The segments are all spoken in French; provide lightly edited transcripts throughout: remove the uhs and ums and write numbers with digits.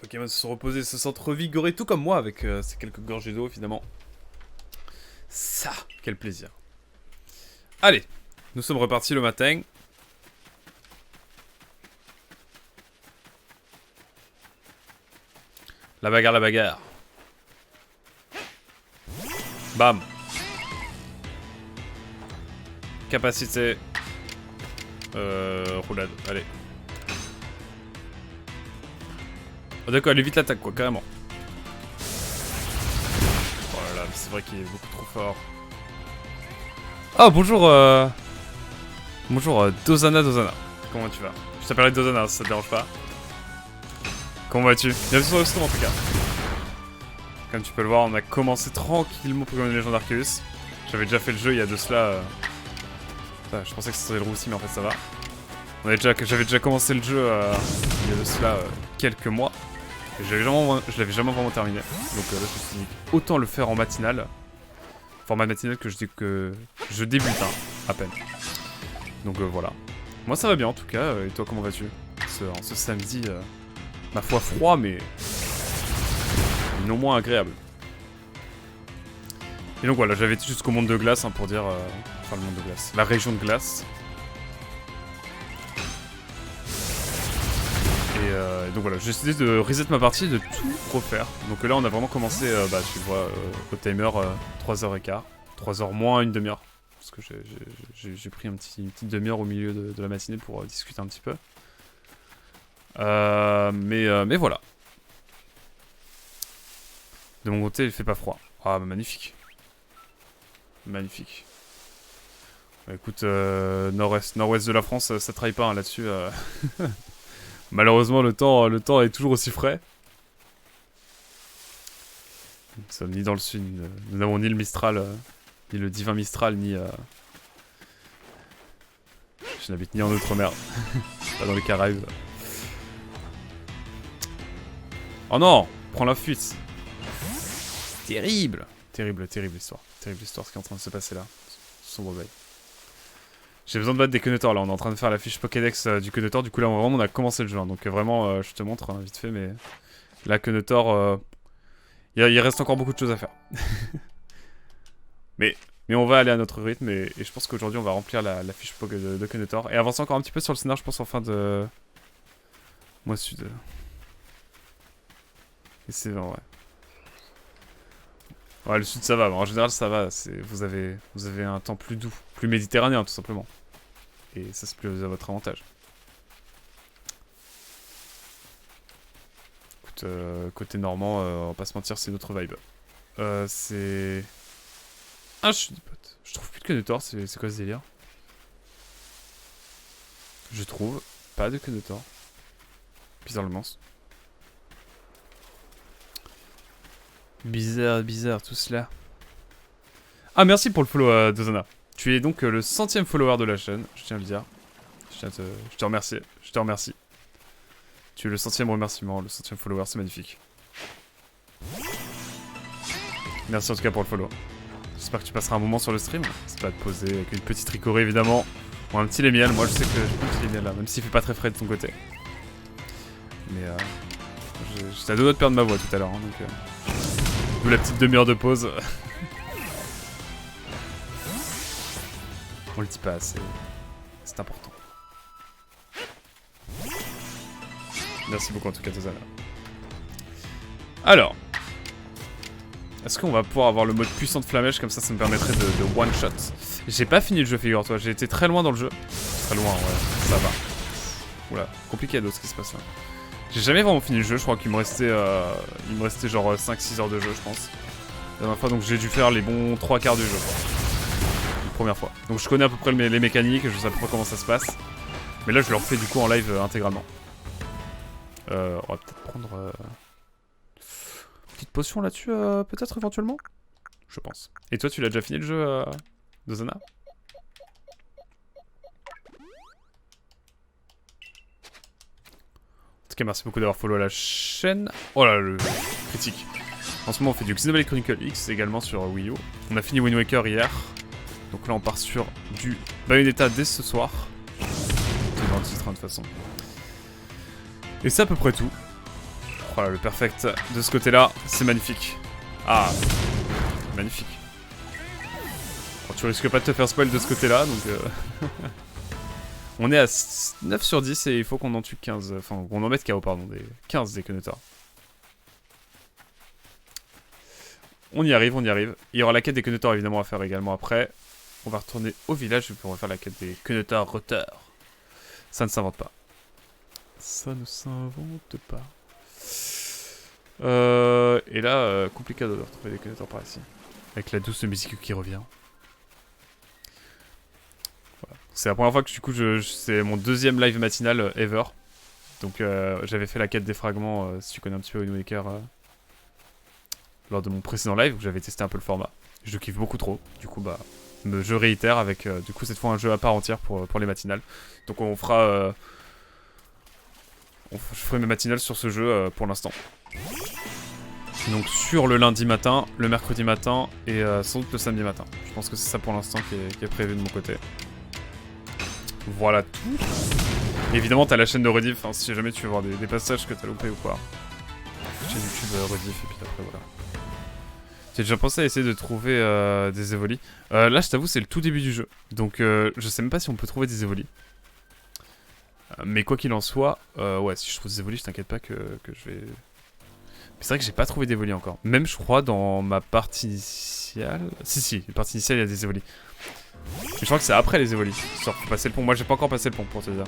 Pokémon se sont reposés, se sentent revigorés, tout comme moi, avec ces quelques gorgées d'eau, finalement. Ça, quel plaisir. Allez, nous sommes repartis le matin. La bagarre, la bagarre. Bam. Capacité. Roulade, allez. Oh, d'accord, elle évite l'attaque, quoi, carrément. Oh là là, c'est vrai qu'il est beaucoup trop fort. Ah, bonjour, bonjour, Dozana. Comment tu vas? Je t'appellerai Dozana, si ça te dérange pas. Comment vas-tu? Bienvenue sur le stream, en tout cas. Comme tu peux le voir, on a commencé tranquillement Pokémon Legend Arceus. J'avais déjà fait le jeu il y a de cela... je pensais que ce serait le roussi, mais en fait ça va. J'avais déjà commencé le jeu il y a de cela quelques mois. Et je l'avais jamais vraiment terminé. Donc là je me suis dit autant le faire en matinale. Format matinal que je débute à peine. Donc voilà. Moi ça va bien en tout cas. Et toi comment vas-tu en ce samedi, ma foi froid mais non moins agréable. Et donc voilà, j'avais été jusqu'au monde de glace pour dire... enfin le monde de glace, la région de glace. Et donc voilà, j'ai décidé de reset ma partie et de tout refaire. Donc là on a vraiment commencé, tu le vois, au timer 3h15. 3h moins une demi-heure. Parce que j'ai pris une petite demi-heure au milieu de la matinée pour discuter un petit peu. Mais voilà. De mon côté il fait pas froid. Ah bah magnifique. Magnifique. Bah, écoute, nord-ouest de la France, ça trahit pas là-dessus. Malheureusement, le temps est toujours aussi frais. Nous sommes ni dans le sud, nous n'avons ni le Mistral, ni le divin Mistral, ni... Je n'habite ni en Outre-mer, pas dans les Caraïbes. Oh non, prends la fuite. Terrible. Terrible histoire. Terrible histoire ce qui est en train de se passer là. Sombre veille. J'ai besoin de battre des Quenotors là, on est en train de faire la fiche Pokédex du Quenotor, du coup là on a commencé le jeu, donc vraiment je te montre vite fait, mais la Quenotor, il reste encore beaucoup de choses à faire. mais on va aller à notre rythme et je pense qu'aujourd'hui on va remplir la fiche Poké de Quenotor et avancer encore un petit peu sur le scénar je pense en fin de mois sud. Et c'est vrai. Ouais, le sud ça va, en général ça va, vous avez un temps plus doux, plus méditerranéen tout simplement. Et ça c'est plus à votre avantage. Écoute, côté normand, on va pas se mentir, c'est une autre vibe. C'est... Ah, je suis des potes. Je trouve plus de Quenotor, c'est quoi ce délire? Je trouve pas de Quenotor. Bizarrement. Bizarre tout cela. Ah merci pour le follow Dozana. Tu es donc le 100e follower de la chaîne, je tiens à le dire. Je te remercie, Tu es le 100e remerciement, le 100e follower, c'est magnifique. Merci en tout cas pour le follow. J'espère que tu passeras un moment sur le stream. C'est pas de poser avec une petite ricorée évidemment. Ou un petit lait miel, moi je sais que j'ai pas un petit lait miel là, même s'il fait pas très frais de ton côté. Mais j'étais à deux doigts de perdre ma voix tout à l'heure, donc... D'où la petite demi-heure de pause. On le dit pas assez. C'est important. Merci beaucoup en tout cas, Tozana. Alors. Est-ce qu'on va pouvoir avoir le mode puissant de flamèche comme ça me permettrait de one-shot. J'ai pas fini le jeu, figure-toi. J'ai été très loin dans le jeu. Très loin, ouais. Ça va. Oula, compliqué ce qui se passe là. J'ai jamais vraiment fini le jeu, je crois qu'il me restait genre 5-6 heures de jeu, je pense. La dernière fois, donc j'ai dû faire les bons 3 quarts du jeu, quoi. La première fois. Donc je connais à peu près les mécaniques, je sais à peu près comment ça se passe. Mais là, je le refais du coup en live intégralement. On va peut-être prendre... petite potion là-dessus, peut-être éventuellement? Je pense. Et toi, tu l'as déjà fini le jeu, Dozana? En tout cas, merci beaucoup d'avoir follow la chaîne. Oh là, le critique. En ce moment, on fait du Xenoblade Chronicle X également sur Wii U. On a fini Wind Waker hier. Donc là, on part sur du Bayonetta dès ce soir. C'est dans le titre, de toute façon. Et c'est à peu près tout. Voilà, le perfect de ce côté-là, c'est magnifique. Ah, magnifique. Alors, tu risques pas de te faire spoil de ce côté-là, donc... On est à 9 sur 10 et il faut qu'on en tue 15. Enfin, qu'on en mette KO, pardon, des 15 des Kenotar. On y arrive, on y arrive. Il y aura la quête des Kenotar évidemment à faire également après. On va retourner au village pour refaire la quête des Kenotar Rotter. Ça ne s'invente pas. Ça ne s'invente pas. Et là, compliqué de retrouver des Kenotar par ici. Avec la douce musique qui revient. Voilà. C'est la première fois que du coup, c'est mon deuxième live matinal ever. Donc j'avais fait la quête des fragments, si tu connais un petit peu Wind Waker, lors de mon précédent live où j'avais testé un peu le format. Je le kiffe beaucoup trop. Du coup, bah, je réitère avec du coup cette fois un jeu à part entière pour les matinales. Donc on fera... je ferai mes matinales sur ce jeu pour l'instant. Donc sur le lundi matin, le mercredi matin et sans doute le samedi matin. Je pense que c'est ça pour l'instant qui est prévu de mon côté. Voilà tout. Et évidemment t'as la chaîne de rediff, hein, si jamais tu veux voir des passages que t'as loupé ou quoi. Chaîne YouTube rediff et puis après voilà. J'ai déjà pensé à essayer de trouver des évolis. Là je t'avoue c'est le tout début du jeu. Donc je sais même pas si on peut trouver des évolis. Mais quoi qu'il en soit, ouais si je trouve des évolis je t'inquiète pas que je vais... Mais c'est vrai que j'ai pas trouvé d'évolis encore. Même je crois dans ma partie initiale... Si, la partie initiale il y a des évolis. Mais je crois que c'est après les évolis. Genre faut passer le pont. Moi j'ai pas encore passé le pont pour te dire.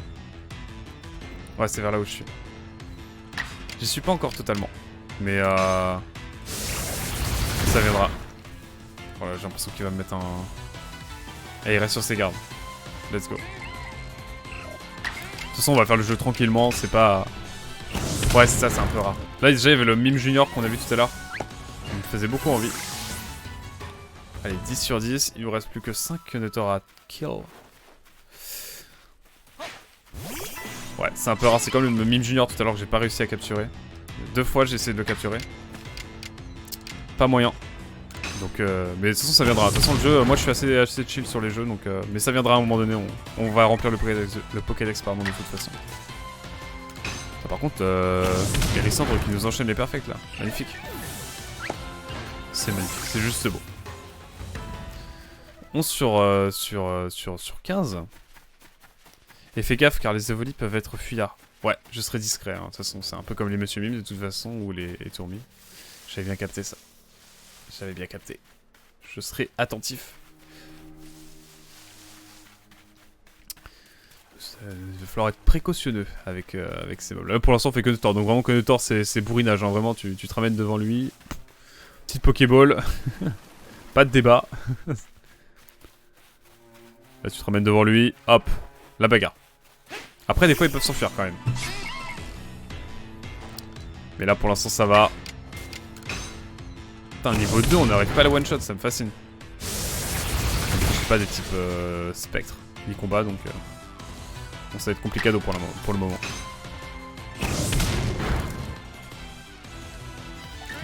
Ouais c'est vers là où je suis. J'y suis pas encore totalement. Mais ça viendra. Voilà j'ai l'impression qu'il va me mettre un... Et il reste sur ses gardes. Let's go. De toute façon on va faire le jeu tranquillement, c'est pas... Ouais c'est ça, c'est un peu rare. Là déjà il y avait le mime junior qu'on a vu tout à l'heure. Il me faisait beaucoup envie. Allez 10 sur 10, il nous reste plus que 5 Kenotar à kill. Ouais c'est un peu rare, c'est comme le mime junior tout à l'heure que j'ai pas réussi à capturer. 2 fois j'ai essayé de le capturer. Pas moyen. Donc mais de toute façon ça viendra. De toute façon le jeu, moi je suis assez chill sur les jeux donc mais ça viendra à un moment donné, on va remplir le Pokédex pardon de toute façon. Ah, par contre, Hérissandre qui nous enchaîne les perfects là, magnifique. C'est magnifique, c'est juste beau. 11 sur 15. Et fais gaffe car les évolis peuvent être fuyards. Ouais, je serai discret, hein. De toute façon c'est un peu comme les Monsieur Mime de toute façon ou les Tourmis. J'avais bien capté ça. J'avais bien capté. Je serai attentif. Il va falloir être précautionneux avec ces mobs. Là pour l'instant on fait Kenotar, donc vraiment Kenotar c'est bourrinage, hein. Vraiment tu te ramènes devant lui. Petite Pokéball. Pas de débat. Là tu te ramènes devant lui, hop, la bagarre. Après des fois ils peuvent s'enfuir quand même. Mais là pour l'instant ça va. Putain niveau 2 on n'arrive pas à la one shot, ça me fascine. Je suis pas des types spectres, ni combat donc... Bon, ça va être complicado pour le moment.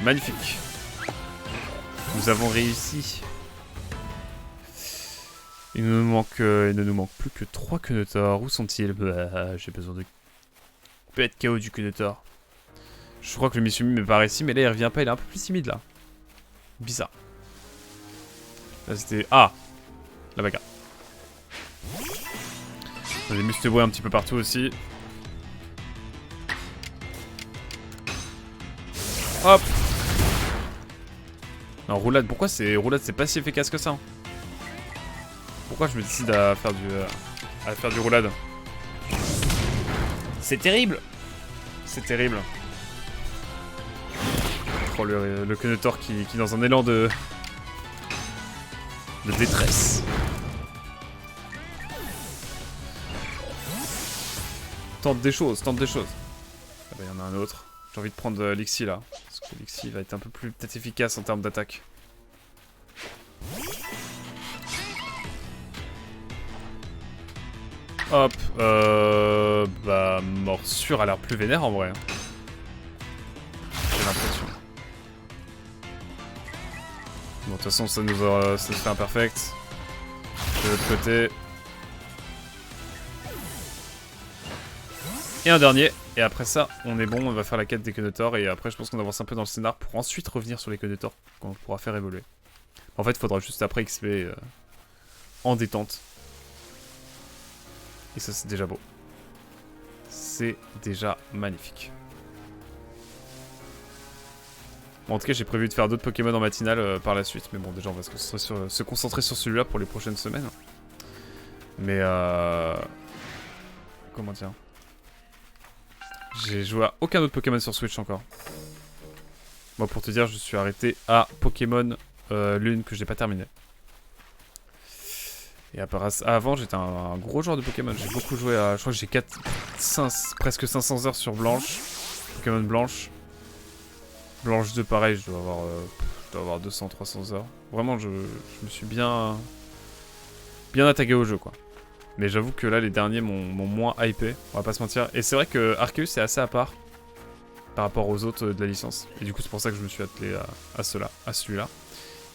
Magnifique. Nous avons réussi. Il ne nous manque plus que 3 Kenotar. Où sont-ils? Bah, j'ai besoin de... Peut être KO du Kenotar. Je crois que le Monsieur Mime est par ici, mais là il revient pas, il est un peu plus timide là. Bizarre. Là c'était... Ah! La bagarre. Des mustebois un petit peu partout aussi. Hop. Non, roulade, pourquoi c'est... Roulade, c'est pas si efficace que ça, hein. Pourquoi je me décide à faire du roulade? C'est terrible. C'est terrible. Oh, le Kenotar qui est dans un élan de détresse. Tente des choses, tente des choses. Ah bah, y en a un autre. J'ai envie de prendre Lixi là. Parce que Lixi va être un peu plus peut-être efficace en termes d'attaque. Hop. Bah, morsure a l'air plus vénère en vrai. J'ai l'impression. Bon, de toute façon, ça nous fait un perfect. De l'autre côté. Et un dernier. Et après ça, on est bon, on va faire la quête des Kenetor. Et après, je pense qu'on avance un peu dans le scénar pour ensuite revenir sur les Kenetor, qu'on pourra faire évoluer. En fait, il faudra juste après XP en détente. Et ça, c'est déjà beau. C'est déjà magnifique. Bon, en tout cas, j'ai prévu de faire d'autres Pokémon en matinale par la suite. Mais bon, déjà, on va se concentrer sur celui-là pour les prochaines semaines. Mais comment dire? J'ai joué à aucun autre Pokémon sur Switch encore. Moi, pour te dire, je suis arrêté à Pokémon Lune que j'ai pas terminé. Et avant, j'étais un gros joueur de Pokémon. J'ai beaucoup joué à... Je crois que j'ai presque 500 heures sur Blanche. Pokémon Blanche. Blanche 2, pareil, je dois avoir 200-300 heures. Vraiment, je me suis bien attaqué au jeu, quoi. Mais j'avoue que là, les derniers m'ont moins hypé, on va pas se mentir. Et c'est vrai que Arceus est assez à part par rapport aux autres de la licence. Et du coup, c'est pour ça que je me suis attelé à celui-là.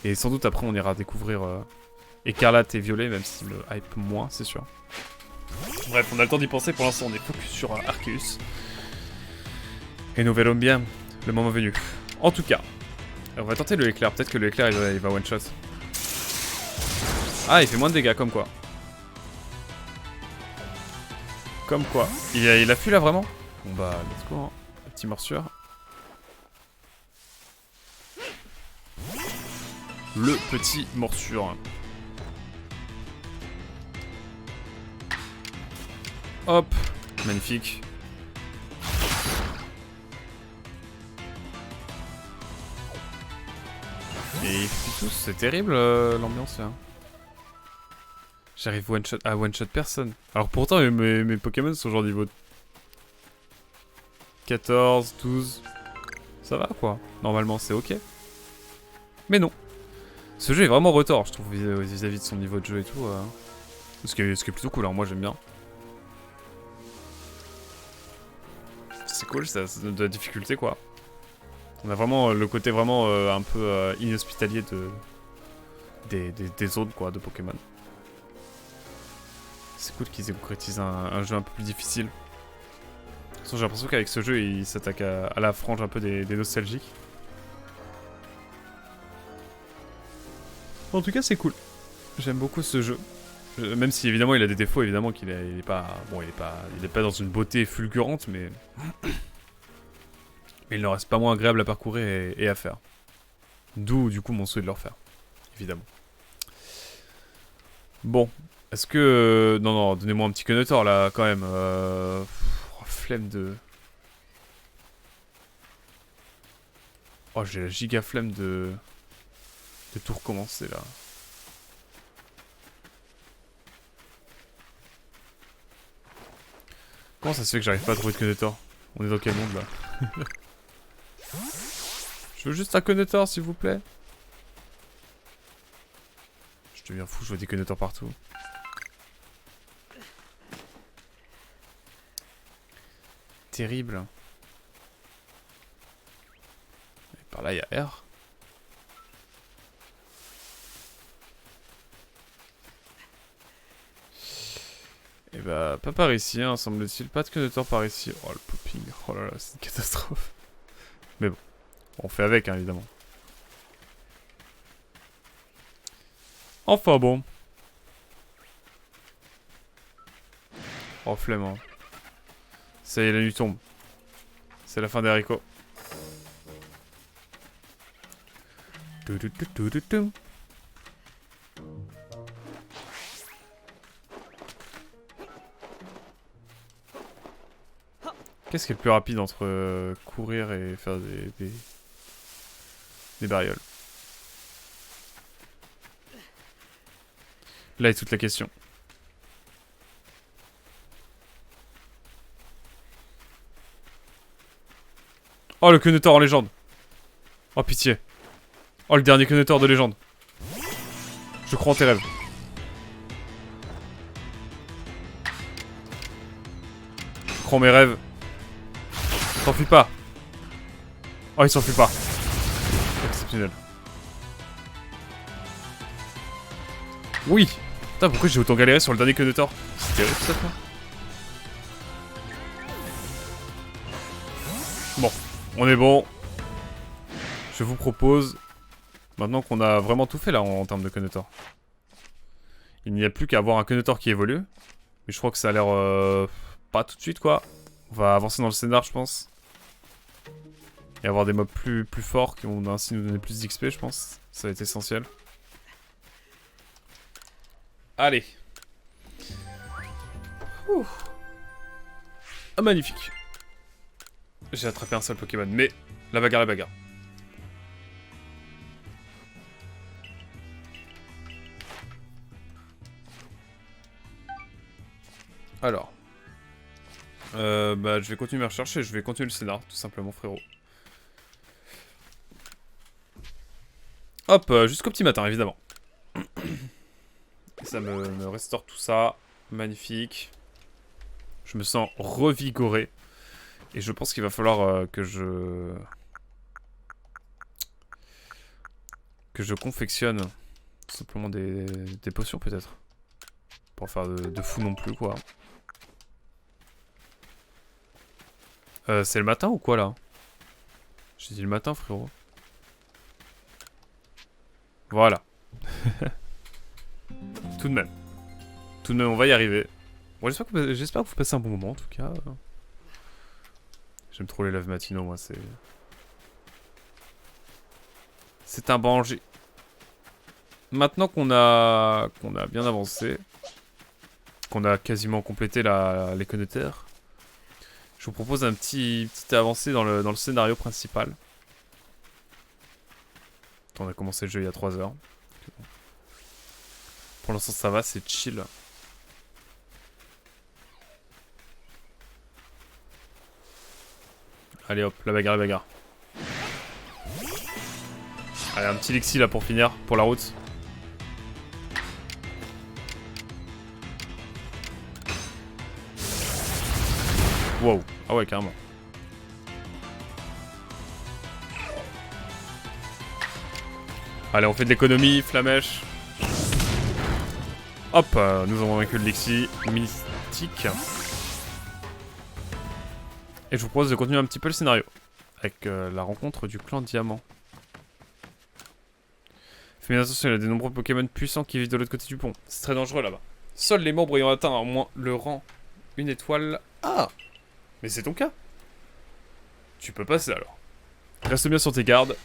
Et sans doute, après, on ira découvrir Écarlate et Violet, même s'il me hype moins, c'est sûr. Bref, on a le temps d'y penser. Pour l'instant, on est focus sur Arceus. Et nous verrons bien le moment venu. En tout cas, on va tenter le éclair. Peut-être que le éclair, il va one-shot. Ah, il fait moins de dégâts, comme quoi. Comme quoi. Il a fui là, vraiment? Bon bah, let's go, hein. La petite morsure. Le petit morsure. Hop. Magnifique. Et tous, c'est terrible l'ambiance là. J'arrive à one-shot personne. Alors pourtant mes Pokémon sont genre niveau 14, 12. Ça va quoi. Normalement c'est ok. Mais non. Ce jeu est vraiment retors je trouve vis-à-vis de son niveau de jeu et tout. Ce qui est plutôt cool, hein. Moi j'aime bien. C'est cool, ça donne de la difficulté quoi. On a vraiment le côté vraiment un peu inhospitalier des zones quoi de Pokémon. C'est cool qu'ils aient concrétisé un jeu un peu plus difficile. De toute façon, j'ai l'impression qu'avec ce jeu, il s'attaque à la frange un peu des nostalgiques. En tout cas, c'est cool. J'aime beaucoup ce jeu. Même si évidemment il a des défauts, évidemment qu'il est pas... Bon, il est pas dans une beauté fulgurante, mais... Mais il ne reste pas moins agréable à parcourir et à faire. D'où, du coup, mon souhait de le refaire. Évidemment. Bon. Est-ce que... Non, donnez-moi un petit Kenetor, là, quand même. Oh, flemme de... Oh, j'ai la giga flemme de tout recommencer, là. Comment ça se fait que j'arrive pas à trouver de Kenetor? On est dans quel monde, là? Je veux juste un Kenetor, s'il vous plaît. Je deviens fou, je vois des Kenetor partout. Terrible. Et par là, il y a R. Et bah, pas par ici, hein, semble-t-il. Pas de Kenetor par ici. Oh, le popping. Oh là là, c'est une catastrophe. Mais bon, on fait avec, hein, évidemment. Enfin bon. Oh, flemme, hein. Ça y est, la nuit tombe. C'est la fin des haricots. Qu'est-ce qui est le plus rapide entre courir et faire des barrioles? Là est toute la question. Oh, le Kenetor en légende. Oh, pitié. Oh, le dernier Kenetor de légende. Je crois en tes rêves. Je crois en mes rêves. S'enfuit pas. Oh, il s'enfuit pas. Exceptionnel. Oui. Putain, pourquoi j'ai autant galéré sur le dernier Kenetor? C'est terrible ça, quoi. Bon, on est bon. Je vous propose, maintenant qu'on a vraiment tout fait là en termes de Conator. Il n'y a plus qu'à avoir un Conator qui évolue. Mais je crois que ça a l'air pas tout de suite quoi. On va avancer dans le scénar je pense. Et avoir des mobs plus forts qui vont ainsi nous donner plus d'XP je pense. Ça va être essentiel. Allez. Ouh. Ah magnifique. J'ai attrapé un seul Pokémon, mais la bagarre est bagarre. Alors. Bah je vais continuer mes recherches et je vais continuer le scénar, tout simplement frérot. Hop, jusqu'au petit matin évidemment. Et ça me restaure tout ça. Magnifique. Je me sens revigoré. Et je pense qu'il va falloir que je confectionne tout simplement des potions peut-être. Pour faire de fou non plus quoi. C'est le matin ou quoi là? J'ai dit le matin frérot. Voilà. Tout de même. Tout de même on va y arriver. Bon j'espère que vous passez un bon moment en tout cas. J'aime trop les lèvres matinaux moi c'est... C'est un danger. Maintenant qu'on a bien avancé, qu'on a quasiment complété les Conator, je vous propose un petite avancée dans le scénario principal. On a commencé le jeu il y a 3 heures. Pour l'instant ça va, c'est chill. Allez hop, la bagarre, la bagarre. Allez, un petit Lexi là pour finir, pour la route. Wow, ah ouais carrément. Allez, on fait de l'économie, flamèche. Hop, nous avons vaincu le Lexi mystique. Et je vous propose de continuer un petit peu le scénario. Avec la rencontre du clan Diamant. Fais bien attention, il y a de nombreux Pokémon puissants qui vivent de l'autre côté du pont. C'est très dangereux là-bas. Seuls les membres ayant atteint au moins le rang une étoile... Ah! Mais c'est ton cas. Tu peux passer alors. Reste bien sur tes gardes.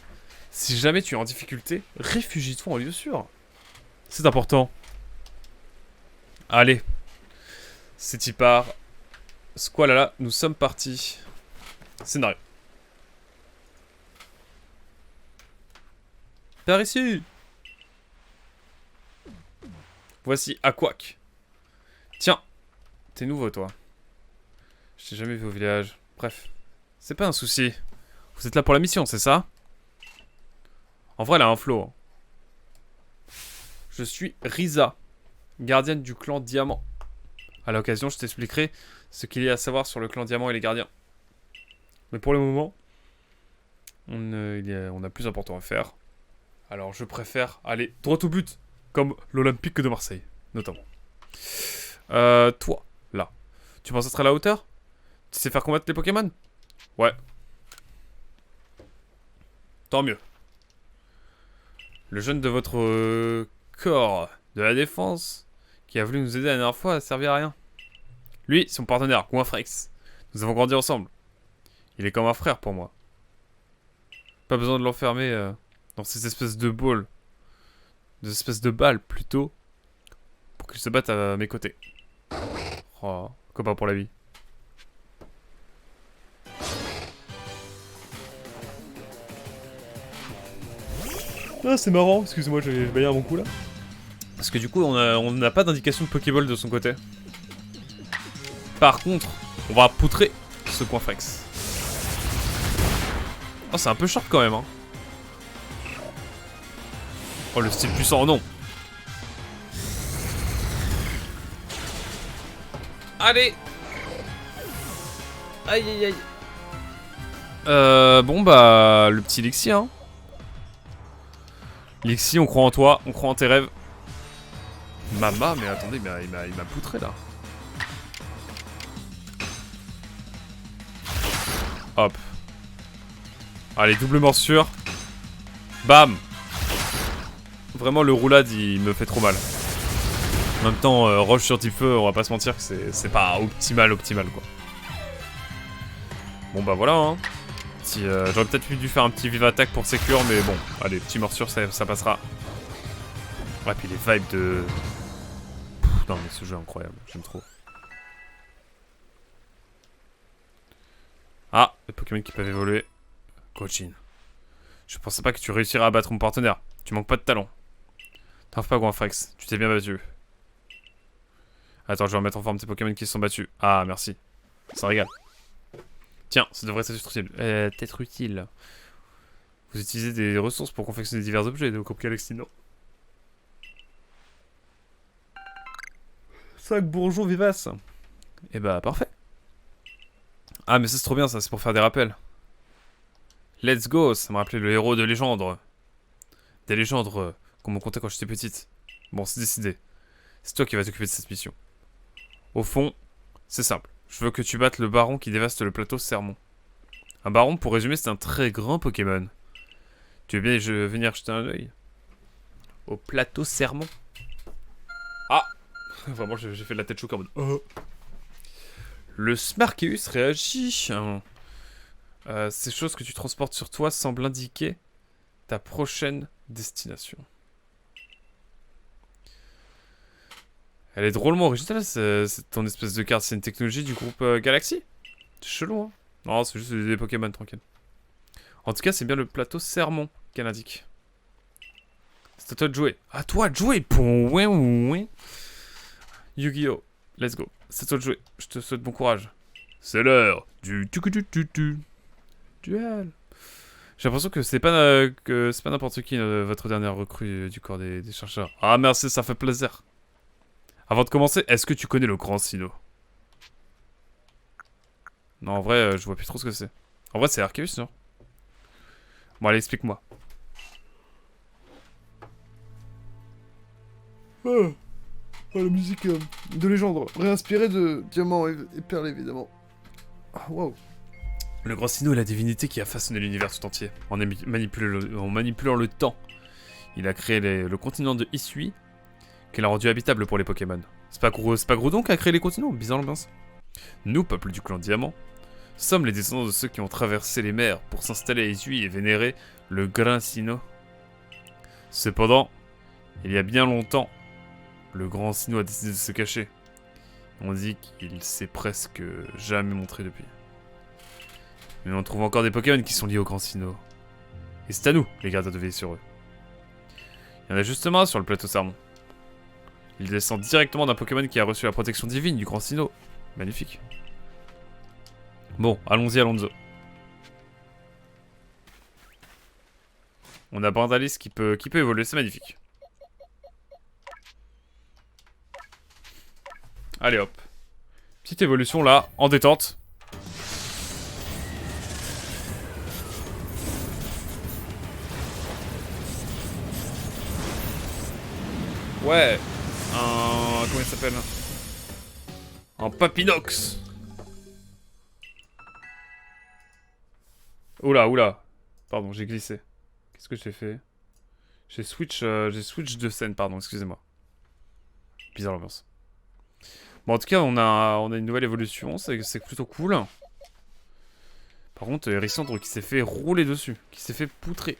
Si jamais tu es en difficulté, réfugie-toi en lieu sûr. C'est important. Allez. C'est y part. Squalala, nous sommes partis. Scénario. Par ici. Voici Aquac. Tiens. T'es nouveau toi. Je t'ai jamais vu au village. Bref. C'est pas un souci. Vous êtes là pour la mission, c'est ça? En vrai, elle a un flow. Hein. Je suis Risa, gardienne du clan Diamant. À l'occasion, je t'expliquerai ce qu'il y a à savoir sur le clan Diamant et les gardiens. Mais pour le moment, on a plus important à faire. Alors, je préfère aller droit au but, comme l'Olympique de Marseille, notamment. Toi, là. Tu penses être à la hauteur? Tu sais faire combattre les Pokémon? Ouais. Tant mieux. Le jeune de votre corps de la défense qui a voulu nous aider la dernière fois a servi à rien. Lui, son partenaire, Coinfrex. Nous avons grandi ensemble. Il est comme un frère pour moi. Pas besoin de l'enfermer dans ces espèces de balles. Des espèces de balles, plutôt. Pour qu'il se batte à mes côtés. Oh, copain pour la vie. Ah, c'est marrant, excusez-moi, j'ai baillé à mon coup là. Parce que du coup, on n'a pas d'indication de Pokéball de son côté. Par contre, on va poutrer ce Coinfrex. Oh, c'est un peu short quand même, hein. Oh, le style puissant, non. Allez. Aïe, aïe, aïe. Bon, bah, le petit Lexi, hein. Lexi, on croit en toi, on croit en tes rêves. Mama, mais attendez, il m'a poutré là. Hop. Allez, double morsure. Bam. Vraiment, le roulade, il me fait trop mal. En même temps, roche sur type feu, on va pas se mentir que c'est pas optimal, quoi. Bon bah voilà, hein. J'aurais peut-être dû faire un petit vive attaque pour sécure, mais bon, allez, petit morsure, ça passera. Ouais, puis les vibes de... Pff, non mais ce jeu est incroyable, j'aime trop. Ah, les Pokémon qui peuvent évoluer. Cochin. Je pensais pas que tu réussirais à battre mon partenaire. Tu manques pas de talent. T'en fais pas, Goinfrex, tu t'es bien battu. Attends, je vais remettre en forme tes Pokémon qui se sont battus. Ah, merci. Ça régale. Tiens, ça devrait être utile. Vous utilisez des ressources pour confectionner divers objets de groupe Galaxino. 5 bourgeons vivaces. Eh bah, parfait. Ah, mais ça c'est trop bien, ça, c'est pour faire des rappels. Let's go, ça me rappelait le héros de légende. Des légendes qu'on me contait quand j'étais petite. Bon, c'est décidé. C'est toi qui vas t'occuper de cette mission. Au fond, c'est simple. Je veux que tu battes le baron qui dévaste le plateau Sermon. Un baron, pour résumer, c'est un très grand Pokémon. Tu veux bien venir jeter un œil au plateau Sermon? Ah. Vraiment, j'ai fait de la tête chouque en mode... Oh. Le Smarkeus réagit. Ces choses que tu transportes sur toi semblent indiquer ta prochaine destination. Elle est drôlement originale, c'est ton espèce de carte. C'est une technologie du groupe Galaxy. C'est chelou, hein. Non, c'est juste des Pokémon, tranquille. En tout cas, c'est bien le plateau Sermon qu'elle indique. C'est à toi de jouer. À toi de jouer. Yu-Gi-Oh! Let's go. C'est à toi de jouer. Je te souhaite bon courage. C'est l'heure du duel. J'ai l'impression que c'est pas n'importe qui votre dernière recrue du corps des chercheurs. Ah merci, ça fait plaisir. Avant de commencer, est-ce que tu connais le Grand Sinnoh? Non, en vrai, je vois plus trop ce que c'est. En vrai, c'est Arceus, non? Bon, allez, explique-moi. Oh, la musique de légende, réinspirée de Diamant et Perle, évidemment. Waouh. Le Grand Sinnoh est la divinité qui a façonné l'univers tout entier, en manipulant le temps. Il a créé le continent de Hisui, qu'il a rendu habitable pour les Pokémon. C'est pas Groudon qui a créé les continents, bizarre l'ambiance. Nous, peuple du clan Diamant, sommes les descendants de ceux qui ont traversé les mers pour s'installer à Hisui et vénérer le Grand Sinnoh. Cependant, il y a bien longtemps, le Grand Sinnoh a décidé de se cacher. On dit qu'il s'est presque jamais montré depuis. Mais on trouve encore des Pokémon qui sont liés au Grand Sinnoh. Et c'est à nous, les gardiens, de veiller sur eux. Il y en a justement un sur le plateau Sermon. Il descend directement d'un Pokémon qui a reçu la protection divine du Grand Sinnoh. Magnifique. Bon, allons-y, Alonso. On a Brandalis qui peut évoluer, c'est magnifique. Allez hop. Petite évolution là, en détente. Ouais. Comment il s'appelle? Un Papinox. Oula. Pardon, j'ai glissé. Qu'est-ce que j'ai fait? J'ai switch de scène, pardon, excusez-moi. Bizarre l'ambiance. Bon, en tout cas, on a une nouvelle évolution, c'est plutôt cool. Par contre, Hérissandre qui s'est fait rouler dessus, qui s'est fait poutrer.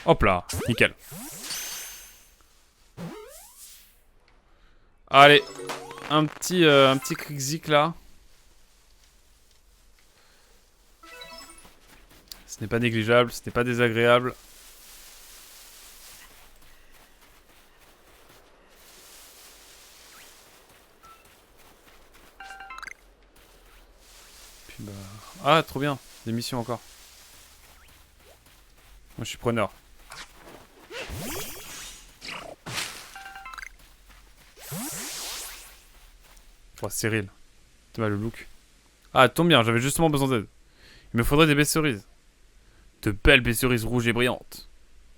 Hop là, nickel. Allez, un petit Krixik là. Ce n'est pas négligeable, ce n'est pas désagréable. Puis bah... Ah, trop bien, des missions encore. Moi je suis preneur. Oh, Cyril. C'est mal le look. Ah, tombe bien, j'avais justement besoin d'aide. Il me faudrait des baies cerises. De belles baies cerises rouges et brillantes.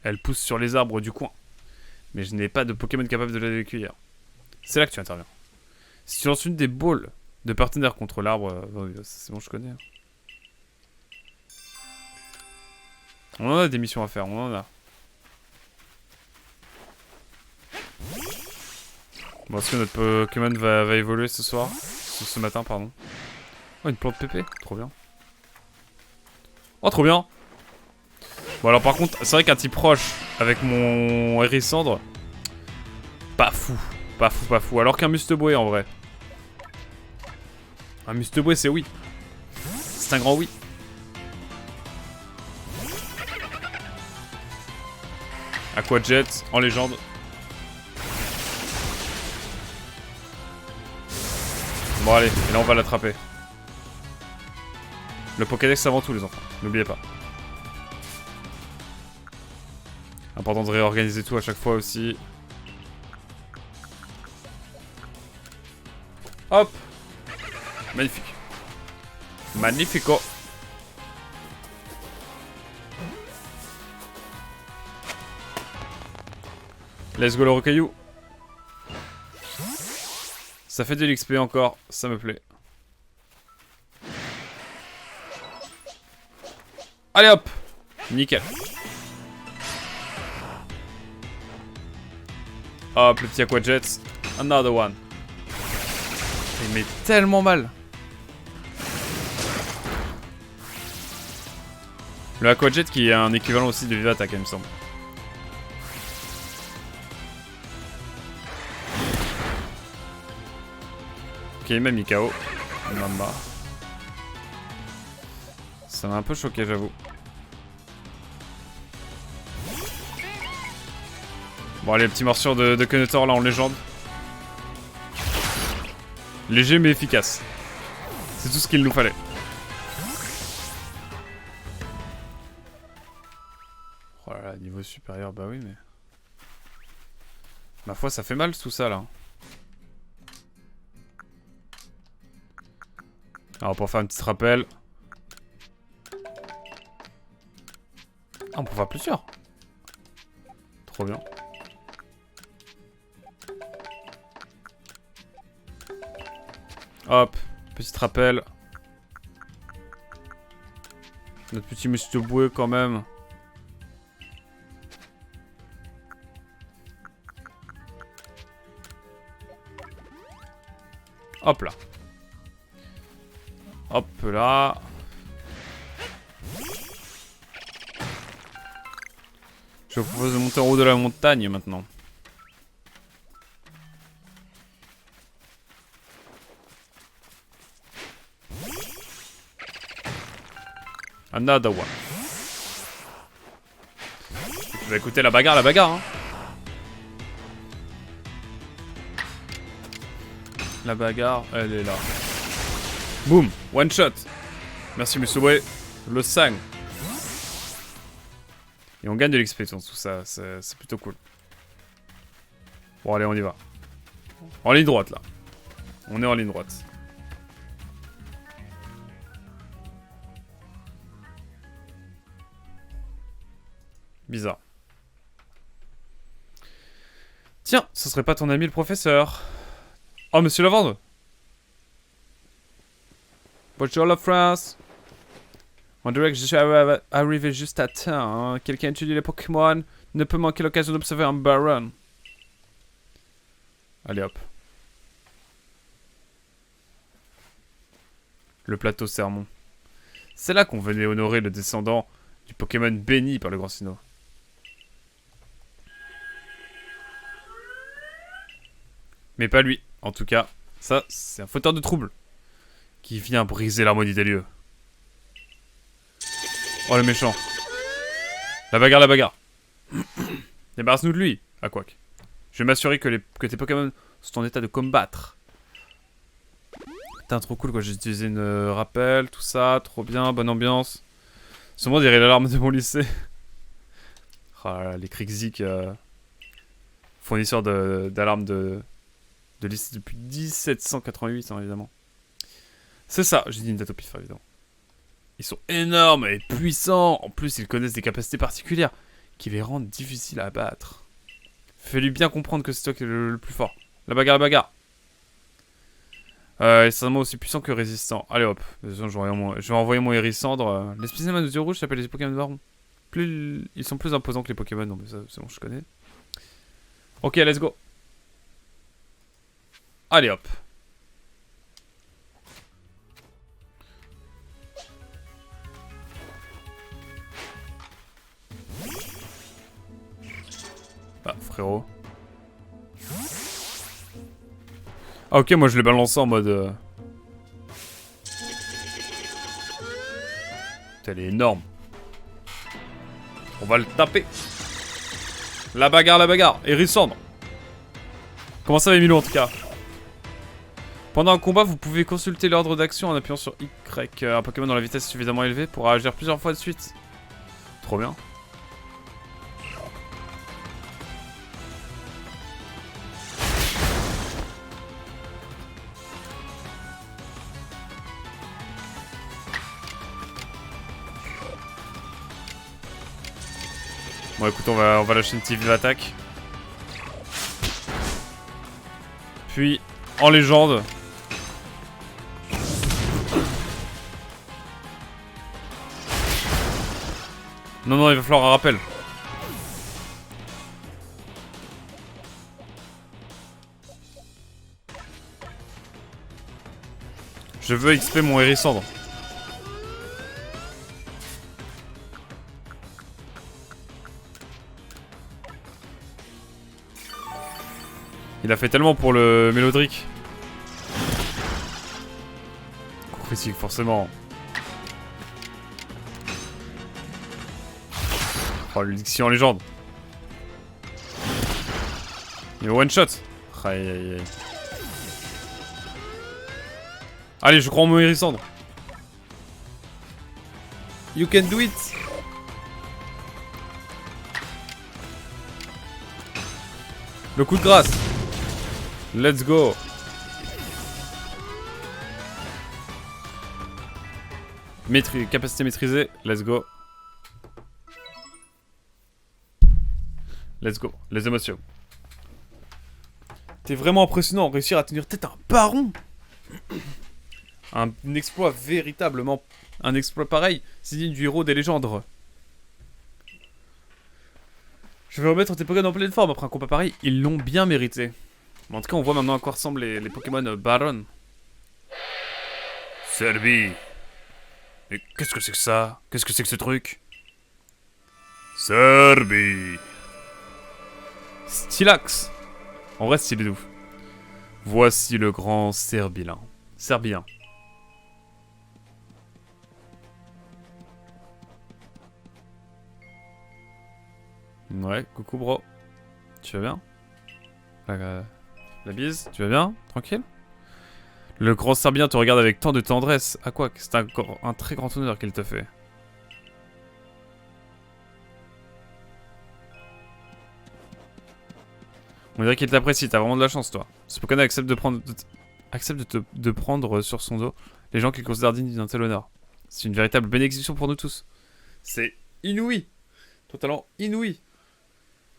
Elles poussent sur les arbres du coin. Mais je n'ai pas de Pokémon capable de les cueillir. C'est là que tu interviens. Si tu lances une des balles de partenaire contre l'arbre, c'est bon, je connais. On en a des missions à faire, on en a. Bon, est-ce que notre Pokémon va évoluer ce soir? Ce matin, pardon. Oh, une plante pépé, trop bien. Oh, trop bien. Bon, alors par contre, c'est vrai qu'un type roche avec mon Hérissandre, pas fou. Pas fou, pas fou. Alors qu'un Musteboué en vrai. Un Musteboué, c'est oui. C'est un grand oui. Aquajet en légende. Bon allez, et là on va l'attraper. Le Pokédex avant tout les enfants, n'oubliez pas. Important de réorganiser tout à chaque fois aussi. Hop. Magnifique. Magnifico. Let's go le rocaillou. Ça fait de l'XP encore, ça me plaît. Allez hop. Nickel. Hop, le petit Aquajet. Another one. Il met tellement mal. Le Aquajet qui est un équivalent aussi de Vivatak, il me semble. Ok, il m'a mis KO. Mamba. Ça m'a un peu choqué, j'avoue. Bon, allez, petit morsure de Kenetor là en légende. Léger mais efficace. C'est tout ce qu'il nous fallait. Oh là là, niveau supérieur, bah oui, mais... Ma foi, ça fait mal tout ça là. Alors pour faire un petit rappel... Ah, on peut faire plusieurs. Trop bien. Hop, petit rappel. Notre petit Musteboué quand même. Hop là. Hop là. Je vous propose de monter en haut de la montagne maintenant. Another one. Bah écoutez, la bagarre hein. La bagarre, elle est là. Boum, one shot. Merci Musteboué. Le sang. Et on gagne de l'expérience, tout ça, c'est plutôt cool. Bon allez, on y va. En ligne droite là. On est en ligne droite. Bizarre. Tiens, ce serait pas ton ami le professeur? Oh, monsieur Lavande. Bonjour la France. On dirait que je suis arrivé juste à temps. Hein. Quelqu'un étudie les Pokémon ne peut manquer l'occasion d'observer un Baron. Allez hop. Le plateau Sermon. C'est là qu'on venait honorer le descendant du Pokémon béni par le Grand Sinnoh. Mais pas lui. En tout cas, ça, c'est un fauteur de trouble. Qui vient briser l'harmonie des lieux. Oh, le méchant. La bagarre, la bagarre. Débarrasse-nous de lui. Ah, quoique. Je vais m'assurer que tes Pokémon sont en état de combattre. Putain, trop cool, quoi. J'ai utilisé une rappel, tout ça. Trop bien, bonne ambiance. Ce monde dirait l'alarme de mon lycée. Oh là là, les Krixik, fournisseurs d'alarmes de lycée depuis 1788, hein, évidemment. C'est ça, j'ai dit une date au pif, évidemment. Ils sont énormes et puissants. En plus, ils connaissent des capacités particulières qui les rendent difficiles à abattre. Fais-lui bien comprendre que c'est toi qui es le plus fort. La bagarre, la bagarre. C'est un mot aussi puissant que résistant. Allez hop. Je vais envoyer mon Hérissandre. Les spécimens de yeux rouges s'appellent les Pokémon Baron. Ils sont plus imposants que les Pokémon. Non mais ça, c'est bon, je connais. Ok, let's go. Allez hop. Bah, frérot. Ah, ok, moi je l'ai balancé en mode. Putain, elle est énorme. On va le taper. La bagarre, la bagarre. Hérissandre. Comment ça va, Emilio, en tout cas? Pendant un combat, vous pouvez consulter l'ordre d'action en appuyant sur Y. Un Pokémon dont la vitesse est suffisamment élevée pour agir plusieurs fois de suite. Trop bien. Bon, écoute, on va lâcher une petite vive attaque. Puis, en légende. Non, non, il va falloir un rappel. Je veux XP mon Hérissandre. Il a fait tellement pour le Mélodric. Coup critique, forcément. Oh, l'élixir en légende. Il est one shot. Aïe aïe aïe. Allez, je crois en mon Hérissandre. You can do it. Le coup de grâce. Let's go. Capacité maîtrisée. Let's go. Let's go. Les émotions. T'es vraiment impressionnant. Réussir à tenir tête à un baron. Un exploit véritablement. Un exploit pareil. C'est digne du héros des légendes. Je vais remettre tes Pokémon en pleine forme après un combat pareil. Ils l'ont bien mérité. En tout cas, on voit maintenant à quoi ressemblent les Pokémon Baron. Serbi. Mais qu'est-ce que c'est que ça? Qu'est-ce que c'est que ce truc? Serbi. Stylax. En vrai, stylé de ouf. Voici le grand Serbilin. Serbien. Ouais, coucou bro. Tu vas bien? La bise, tu vas bien? Tranquille? Le grand Serbien te regarde avec tant de tendresse. À quoi? C'est un très grand honneur qu'il te fait. On dirait qu'il t'apprécie, t'as vraiment de la chance toi. Ce Pokémon accepte de prendre sur son dos les gens qu'il considère dignes d'un tel honneur. C'est une véritable bénédiction pour nous tous. C'est inouï. Totalement inouï.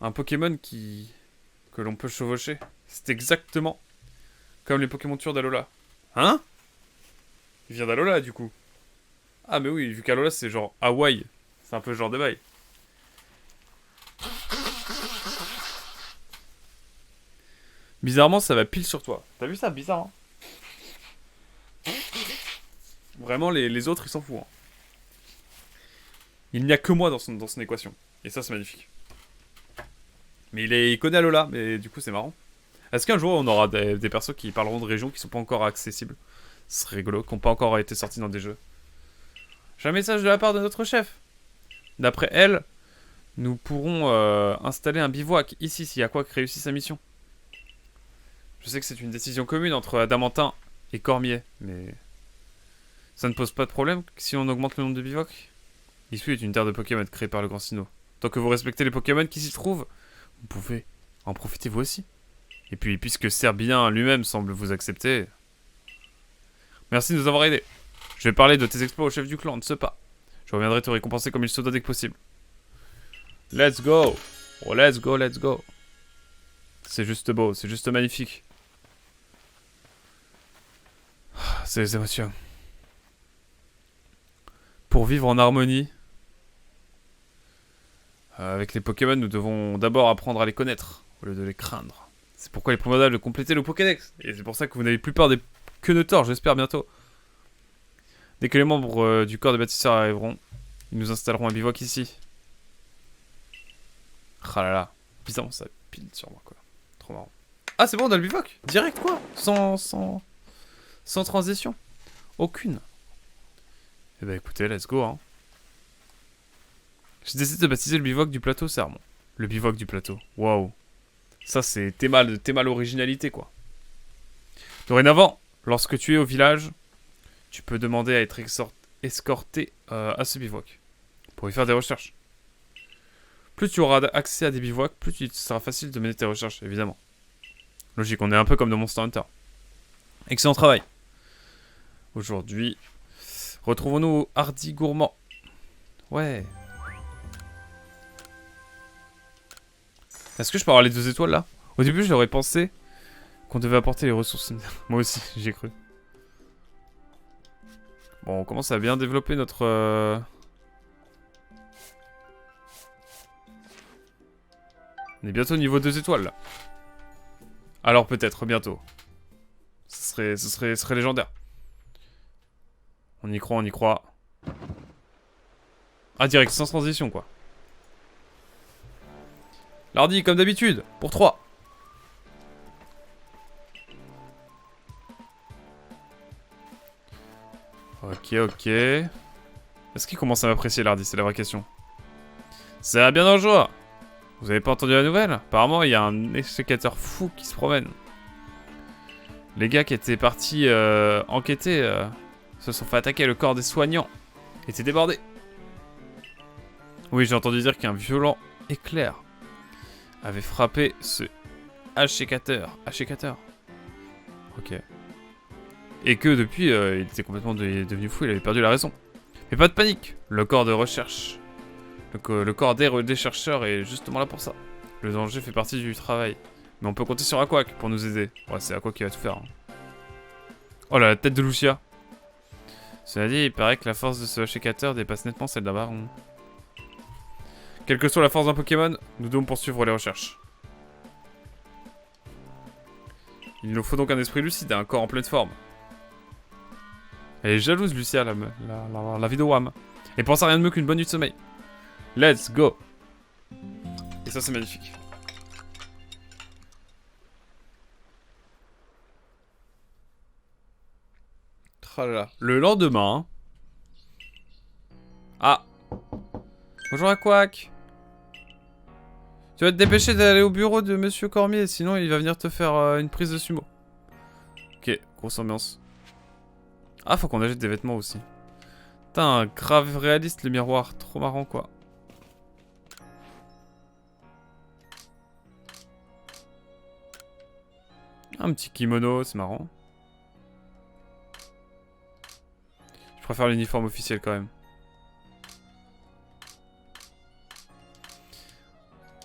Un Pokémon que l'on peut chevaucher. C'est exactement comme les Pokémon Tour d'Alola. Hein? Il vient d'Alola du coup. Ah mais oui, vu qu'Alola c'est genre Hawaï. C'est un peu genre de bail. Bizarrement ça va pile sur toi. T'as vu ça? Bizarre hein? Vraiment les autres ils s'en foutent. Hein. Il n'y a que moi dans son équation. Et ça c'est magnifique. Mais il connaît Alola, mais du coup c'est marrant. Est-ce qu'un jour on aura des persos qui parleront de régions qui sont pas encore accessibles? Ce serait rigolo, qui n'ont pas encore été sortis dans des jeux. J'ai un message de la part de notre chef. D'après elle, nous pourrons installer un bivouac ici si Aquac réussit sa mission. Je sais que c'est une décision commune entre Adamantin et Cormier, mais ça ne pose pas de problème si on augmente le nombre de bivouacs. Ici est une terre de Pokémon créée par le Grand Sinnoh. Tant que vous respectez les Pokémon qui s'y trouvent, vous pouvez en profiter vous aussi. Et puis, puisque Serbien lui-même semble vous accepter... Merci de nous avoir aidés. Je vais parler de tes exploits au chef du clan, ne sais pas. Je reviendrai te récompenser comme il se doit dès que possible. Let's go. Oh, let's go, let's go. C'est juste beau, c'est juste magnifique. C'est les émotions. Pour vivre en harmonie avec les Pokémon, nous devons d'abord apprendre à les connaître, au lieu de les craindre. C'est pourquoi il est primordial de compléter le Pokédex. Et c'est pour ça que vous n'avez plus peur des Quenotors, j'espère bientôt. Dès que les membres du corps des bâtisseurs arriveront, ils nous installeront un bivouac ici. Ah là là, bizarrement ça pile sur moi quoi. Trop marrant. Ah c'est bon, on a le bivouac. Direct quoi. Sans transition. Aucune. Eh bah écoutez, let's go hein. J'ai décidé de baptiser le bivouac du plateau Sermon. Le bivouac du plateau. Waouh. Ça c'est théma l'originalité quoi. Dorénavant, lorsque tu es au village, tu peux demander à être escorté à ce bivouac. Pour y faire des recherches. Plus tu auras accès à des bivouacs, plus il sera facile de mener tes recherches, évidemment. Logique, on est un peu comme dans Monster Hunter. Excellent travail. Aujourd'hui, retrouvons-nous Hardy Gourmand. Ouais. Est-ce que je peux avoir les 2 étoiles là? Au début, j'aurais pensé qu'on devait apporter les ressources. Moi aussi, j'y ai cru. Bon, on commence à bien développer notre... On est bientôt au niveau 2 étoiles là. Alors peut-être bientôt. Ce serait légendaire. On y croit, on y croit. Ah direct, sans transition quoi. Lardy comme d'habitude, pour 3. Ok, ok. Est-ce qu'il commence à m'apprécier Lardy? C'est la vraie question. Ça va bien dans le joie. Vous avez pas entendu la nouvelle? Apparemment, il y a un explicateur fou qui se promène. Les gars qui étaient partis enquêter se sont fait attaquer. Le corps des soignants était débordé. Oui, j'ai entendu dire qu'un violent éclair avait frappé ce achécateur. Ok. Et que depuis, il était complètement devenu fou, il avait perdu la raison. Mais pas de panique, le corps de recherche. Le corps des chercheurs est justement là pour ça. Le danger fait partie du travail. Mais on peut compter sur Aquac pour nous aider. Ouais, c'est Aquac qui va tout faire. Hein. Oh là, la tête de Lucia. Cela dit, il paraît que la force de ce achécateur dépasse nettement celle d'un baron. Quelle que soit la force d'un Pokémon, nous devons poursuivre les recherches. Il nous faut donc un esprit lucide et un corps en pleine forme. Elle est jalouse, Lucia, la vie de Wam. Et pense à rien de mieux qu'une bonne nuit de sommeil. Let's go. Et ça, c'est magnifique. Tralala. Le lendemain... Ah. Bonjour Aquac. Tu vas te dépêcher d'aller au bureau de Monsieur Cormier, sinon il va venir te faire une prise de sumo. Ok, grosse ambiance. Ah, faut qu'on achète des vêtements aussi. Putain, grave réaliste le miroir, trop marrant quoi. Un petit kimono, c'est marrant. Je préfère l'uniforme officiel quand même.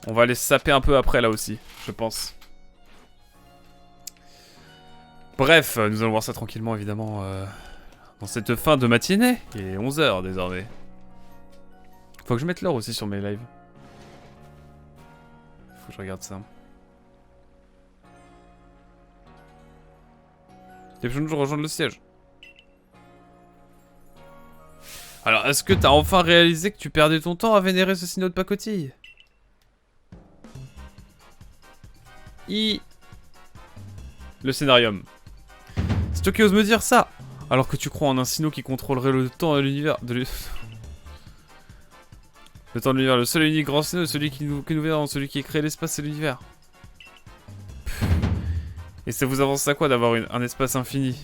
On va les saper un peu après là aussi, je pense. Bref, nous allons voir ça tranquillement évidemment dans cette fin de matinée. Il est 11 h désormais. Faut que je mette l'heure aussi sur mes lives. Faut que je regarde ça. Dépêchons-nous de rejoindre le siège. Alors, est-ce que t'as enfin réalisé que tu perdais ton temps à vénérer ce sino de pacotille? Le scénarium. C'est toi qui oses me dire ça, alors que tu crois en un sino qui contrôlerait le temps et l'univers. Le temps de l'univers, le seul et unique grand sino, celui que nous verrons, celui qui a créé l'espace et l'univers. Et ça vous avance à quoi d'avoir un espace infini,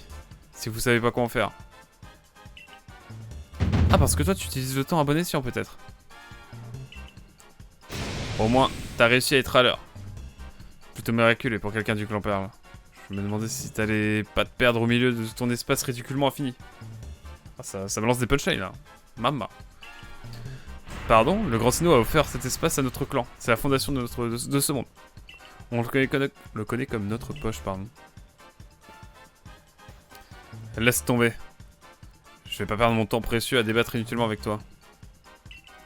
si vous savez pas quoi en faire? Ah, parce que toi tu utilises le temps à bon escient peut-être. Au moins, t'as réussi à être à l'heure. Plutôt miraculeux pour quelqu'un du clan Perle. Je me demandais si t'allais pas te perdre au milieu de ton espace ridiculement infini. Ah, ça me lance des punchlines là. Mama. Pardon, le Grand Sinnoh a offert cet espace à notre clan. C'est la fondation de ce monde. On le connaît comme notre poche, pardon. Laisse tomber. Je vais pas perdre mon temps précieux à débattre inutilement avec toi.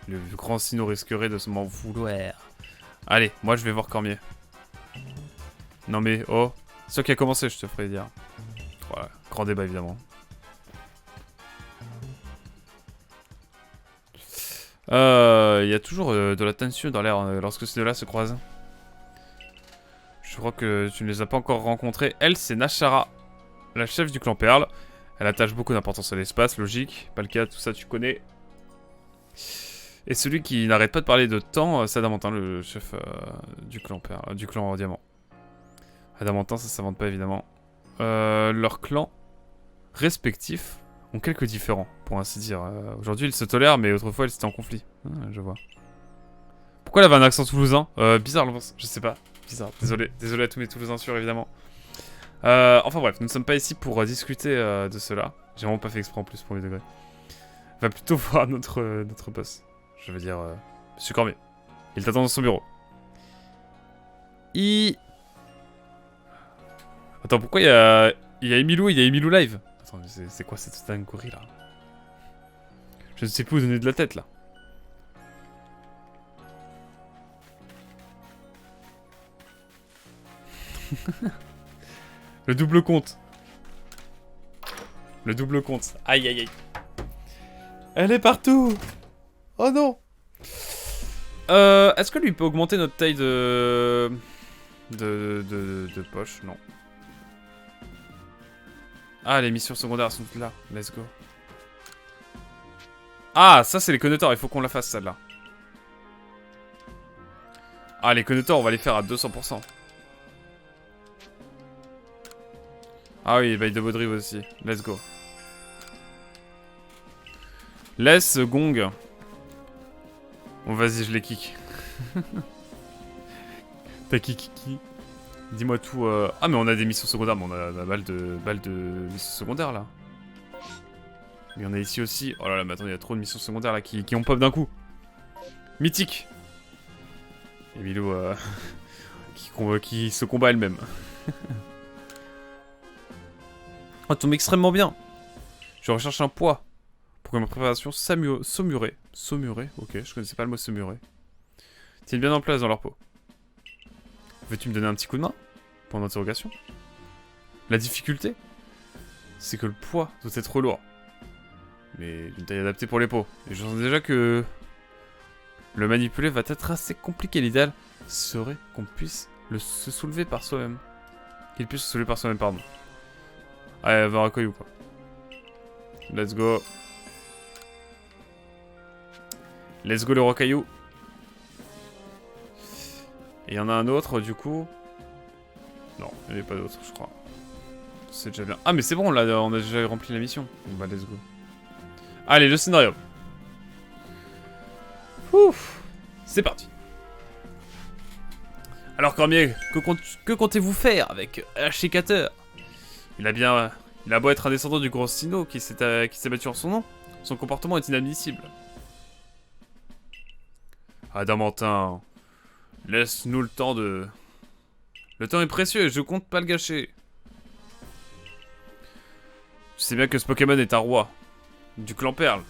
Le Grand Sinnoh risquerait de m'en vouloir. Allez, moi je vais voir Cormier. Non mais, oh. C'est toi qui a commencé, je te ferai dire. Voilà, grand débat évidemment. Il y a toujours de la tension dans l'air lorsque ces deux-là se croisent. Je crois que tu ne les as pas encore rencontrés. Elle, c'est Nashara, la chef du clan Perle. Elle attache beaucoup d'importance à l'espace, logique. Pas le cas, tout ça tu connais. Et celui qui n'arrête pas de parler de temps, c'est Adamantin, le chef du clan Perle, du clan Diamant. Adamantin, ça s'invente pas évidemment. Leurs clans respectifs ont quelques différends, pour ainsi dire. Aujourd'hui, ils se tolèrent, mais autrefois, ils étaient en conflit. Ah, je vois. Pourquoi elle avait un accent toulousain? Bizarre, je sais pas. Bizarre, désolé à tous mes Toulousains sûrs, évidemment. Enfin bref, nous ne sommes pas ici pour discuter de cela. J'ai vraiment pas fait exprès en plus, pour les degrés. Va plutôt voir notre boss. Je veux dire, Monsieur Cormier. Il t'attend dans son bureau. Attends, pourquoi il y a Emilou live? Attends, c'est quoi cette dinguerie là? Je ne sais plus où donner de la tête là. Le double compte. Le double compte. Aïe aïe aïe. Elle est partout. Oh non. Est-ce que lui peut augmenter notre taille de poche? Non. Ah, les missions secondaires sont toutes là. Let's go. Ah, ça c'est les connecteurs. Il faut qu'on la fasse celle-là. Ah, les connecteurs, on va les faire à 200%. Ah oui, bail de Baudrive aussi. Let's go. Laisse gong. Bon, vas-y, je les kick. T'as kick qui? Dis-moi tout. Ah, mais on a des missions secondaires, mais on a la balle de missions secondaires là. Il y en a ici aussi. Oh là là, mais attends, il y a trop de missions secondaires là qui ont pop d'un coup. Mythique. Emilou qui se combat elle-même. Oh, tombe extrêmement bien. Je recherche un poids pour que ma préparation saumurée. Saumurée, ok, je connaissais pas le mot saumurée. Tienne bien en place dans leur peau. Veux-tu me donner un petit coup de main? Point d'interrogation. La difficulté, c'est que le poids doit être lourd. Mais d'une taille adaptée pour les peaux. Et je sens déjà que le manipuler va être assez compliqué. L'idéal serait qu'on puisse se soulever par soi-même. Qu'il puisse se soulever par soi-même, pardon. Allez, va recueillir ou quoi. Let's go. Let's go le rocaillou. Et il y en a un autre du coup. Non, il n'y en a pas d'autre je crois. C'est déjà bien. Ah mais c'est bon là, on a déjà rempli la mission. Bon bah let's go. Allez, le scénario. Ouf. C'est parti. Alors Cormier, que comptez-vous faire avec Ashikater? Il a beau être un descendant du gros Sinnoh qui s'est battu en son nom, son comportement est inadmissible. Adamantin, laisse-nous le temps de... Le temps est précieux et je compte pas le gâcher. Tu sais bien que ce Pokémon est un roi du clan Perle.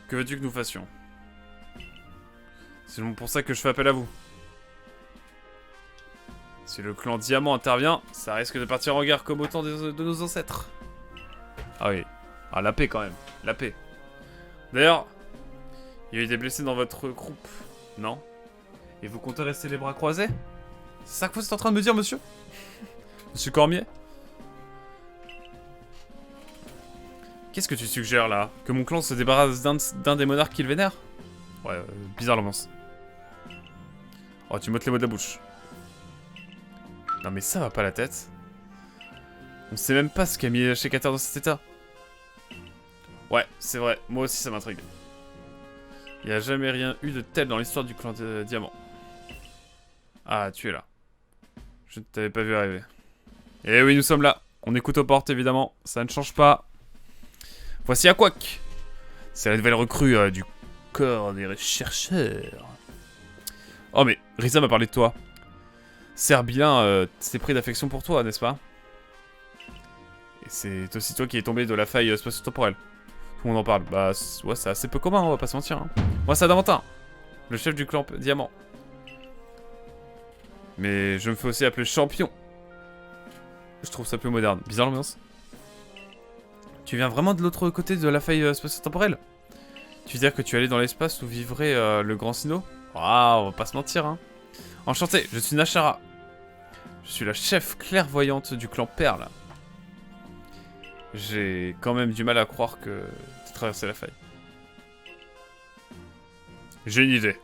Que veux-tu que nous fassions? C'est pour ça que je fais appel à vous. Si le clan Diamant intervient, ça risque de partir en guerre comme au temps de nos ancêtres. Ah oui. Ah, la paix quand même. La paix. D'ailleurs, il y a eu des blessés dans votre groupe, non? Et vous comptez rester les bras croisés? C'est ça que vous êtes en train de me dire, monsieur? Monsieur Cormier? Qu'est-ce que tu suggères là? Que mon clan se débarrasse d'un des monarques qu'il vénère? Ouais, bizarre l'ambiance. Oh, tu m'ôtes les mots de la bouche. Non mais ça va pas la tête. On sait même pas ce qu'a mis Ashikater dans cet état. Ouais, c'est vrai, moi aussi ça m'intrigue. Il n'y a jamais rien eu de tel dans l'histoire du clan de Diamant. Ah, tu es là. Je ne t'avais pas vu arriver. Eh oui, nous sommes là. On écoute aux portes évidemment, ça ne change pas. Voici Aquac. C'est la nouvelle recrue du corps des chercheurs. Oh mais, Risa m'a parlé de toi. Serbien s'est pris d'affection pour toi, n'est-ce pas? Et c'est aussi toi qui est tombé de la faille spatio-temporelle. Tout le monde en parle. Bah, ouais, c'est assez peu commun, on va pas se mentir. Hein. Moi, c'est Adamantin, le chef du clan Diamant. Mais je me fais aussi appeler champion. Je trouve ça plus moderne. Bizarre l'ambiance. Tu viens vraiment de l'autre côté de la faille spatio-temporelle? Tu veux dire que tu es allé dans l'espace où vivrait le grand Sino? Waouh, on va pas se mentir, hein. Enchanté, je suis Nashara. Je suis la chef clairvoyante du clan Perle. J'ai quand même du mal à croire que tu as traversé la faille. J'ai une idée.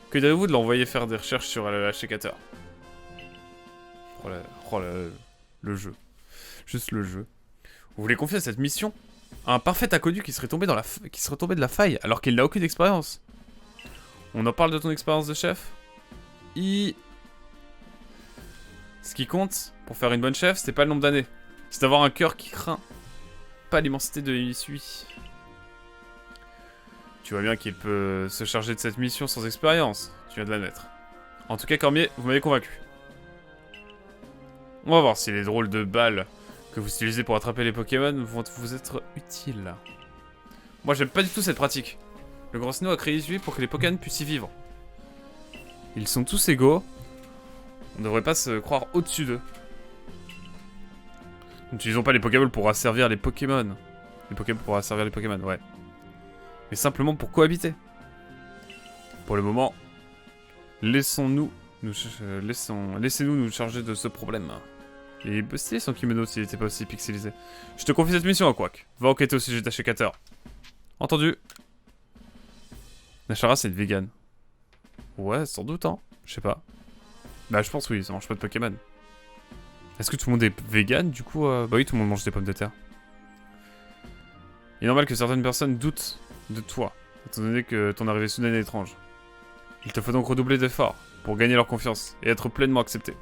Que direz-vous de l'envoyer faire des recherches sur l'Ashekator? Le jeu. Juste le jeu. Vous voulez confier cette mission à un parfait inconnu qui serait tombé de la faille alors qu'il n'a aucune expérience? On en parle de ton expérience de chef? Ce qui compte pour faire une bonne chef, c'est pas le nombre d'années. C'est d'avoir un cœur qui craint. Pas l'immensité de l'issue. Tu vois bien qu'il peut se charger de cette mission sans expérience. Tu viens de l'admettre. En tout cas, Cormier, vous m'avez convaincu. On va voir si les drôles de balles que vous utilisez pour attraper les Pokémon vont vous être utiles. Moi, j'aime pas du tout cette pratique. Le Grand Sinnoh a créé celui pour que les Pokémon puissent y vivre. Ils sont tous égaux. On devrait pas se croire au-dessus d'eux. N'utilisons pas les Pokéballs pour asservir les Pokémon. Les Pokémon pour asservir les Pokémon, ouais. Mais simplement pour cohabiter. Pour le moment, laissez-nous nous charger de ce problème. Il est stylé son kimono s'il était pas aussi pixelisé. Je te confie cette mission, Quack. Va enquêter au sujet d'Ashekator. Entendu. Nashara, c'est une vegan. Ouais, sans doute, hein. Je sais pas. Bah, je pense oui, ça mange pas de Pokémon. Est-ce que tout le monde est vegan, du coup Bah oui, tout le monde mange des pommes de terre. Il est normal que certaines personnes doutent de toi, étant donné que ton arrivée soudaine est étrange. Il te faut donc redoubler d'efforts pour gagner leur confiance et être pleinement accepté.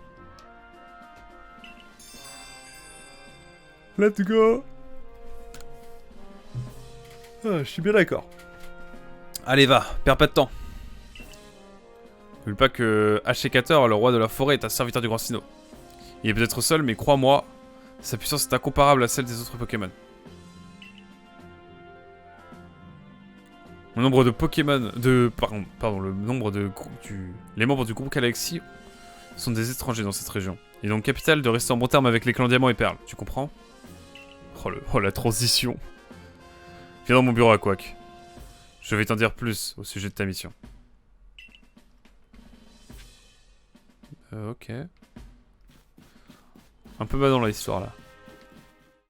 Let's go. Ah, je suis bien d'accord. Allez, va, perds pas de temps. N'oublie pas que Ashekator, le roi de la forêt, est un serviteur du Grand Sinnoh. Il est peut-être seul, mais crois-moi, sa puissance est incomparable à celle des autres Pokémon. Le nombre de Pokémon... Pardon, le nombre de... Les membres du groupe Galaxy sont des étrangers dans cette région. Il est donc capital de rester en bon terme avec les clans Diamant et Perle. Tu comprends? Oh, la transition. Viens dans mon bureau à Quack. Je vais t'en dire plus au sujet de ta mission. Ok. Un peu bas dans l'histoire là.